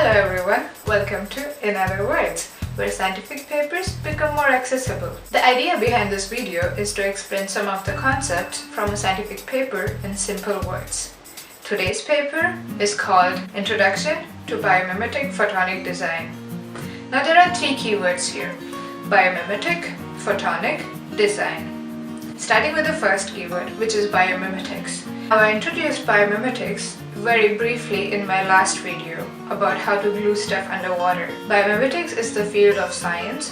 Hello everyone, welcome to In Other Words, where scientific papers become more accessible. The idea behind this video is to explain some of the concepts from a scientific paper in simple words. Today's paper is called Introduction to Biometric Photonic Design. Now there are three keywords here: biomimetic, photonic, design. Starting with the first keyword, which is biomimetics. Now I introduced biomimetics very briefly in my last video about how to glue stuff underwater. Biomimetics is the field of science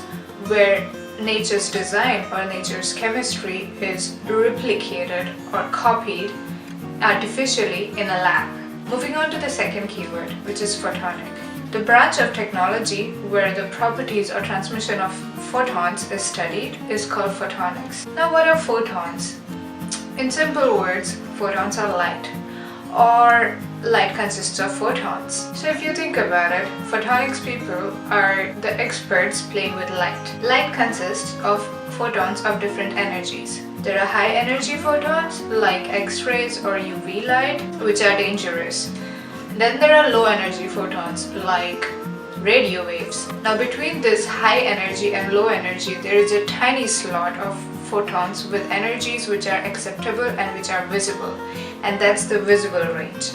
where nature's design or nature's chemistry is replicated or copied artificially in a lab. Moving on to the second keyword, which is photonic. The branch of technology where the properties or transmission of photons is studied is called photonics. Now what are photons? In simple words, photons are light, or light consists of photons. So if you think about it, photonics people are the experts playing with light. Light consists of photons of different energies. There are high energy photons like X-rays or UV light, which are dangerous. Then there are low energy photons like radio waves. Now between this high energy and low energy, there is a tiny slot of photons with energies which are acceptable and which are visible, and that's the visible range.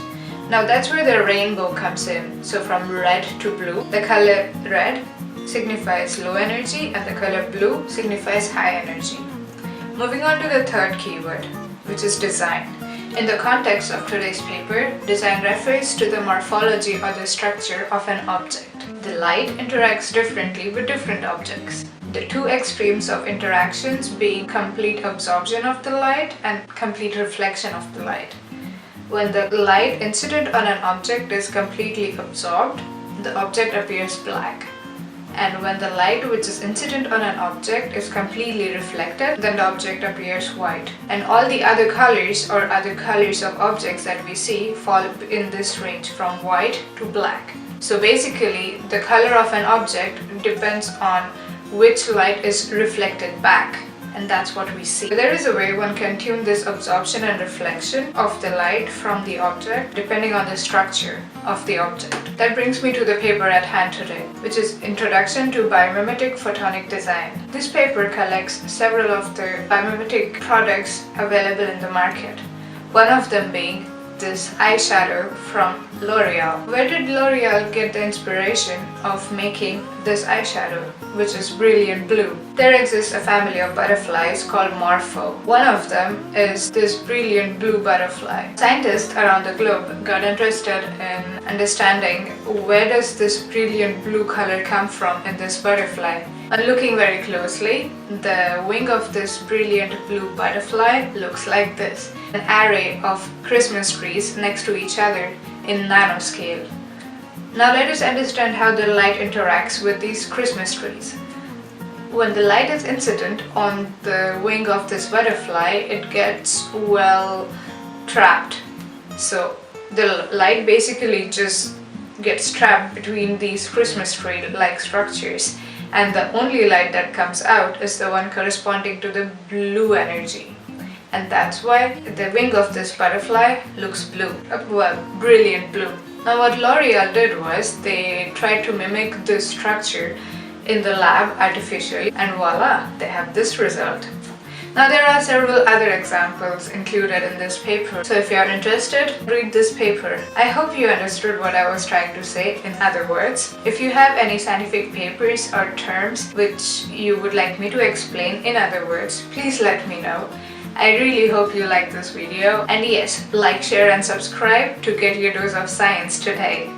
Now that's where the rainbow comes in. So from red to blue, the color red signifies low energy and the color blue signifies high energy. Moving on to the third keyword, which is design. In the context of today's paper, design refers to the morphology or the structure of an object. The light interacts differently with different objects. The two extremes of interactions being complete absorption of the light and complete reflection of the light. When the light incident on an object is completely absorbed, the object appears black. And when the light which is incident on an object is completely reflected, then the object appears white. And all the other colors or other colors of objects that we see fall in this range from white to black. So basically, the color of an object depends on which light is reflected back, and that's what we see. There is a way one can tune this absorption and reflection of the light from the object depending on the structure of the object. That brings me to the paper at hand today, which is Introduction to Biomimetic Photonic Design. This paper collects several of the biomimetic products available in the market, one of them being this eyeshadow from L'Oreal. Where did L'Oreal get the inspiration of making this eyeshadow, which is brilliant blue? There exists a family of butterflies called Morpho. One of them is this brilliant blue butterfly. Scientists around the globe got interested in understanding where does this brilliant blue color come from in this butterfly. And looking very closely, the wing of this brilliant blue butterfly looks like this: an array of Christmas trees next to each other in nanoscale. Now let us understand how the light interacts with these Christmas trees. When the light is incident on the wing of this butterfly, it gets well trapped. So the light basically just gets trapped between these Christmas tree-like structures, and the only light that comes out is the one corresponding to the blue energy. And that's why the wing of this butterfly looks blue. Well, brilliant blue. Now what L'Oreal did was they tried to mimic this structure in the lab artificially, and voila, they have this result. Now there are several other examples included in this paper, so if you are interested, read this paper. I hope you understood what I was trying to say in other words. If you have any scientific papers or terms which you would like me to explain in other words, please let me know. I really hope you like this video, and yes, like, share and subscribe to get your dose of science today.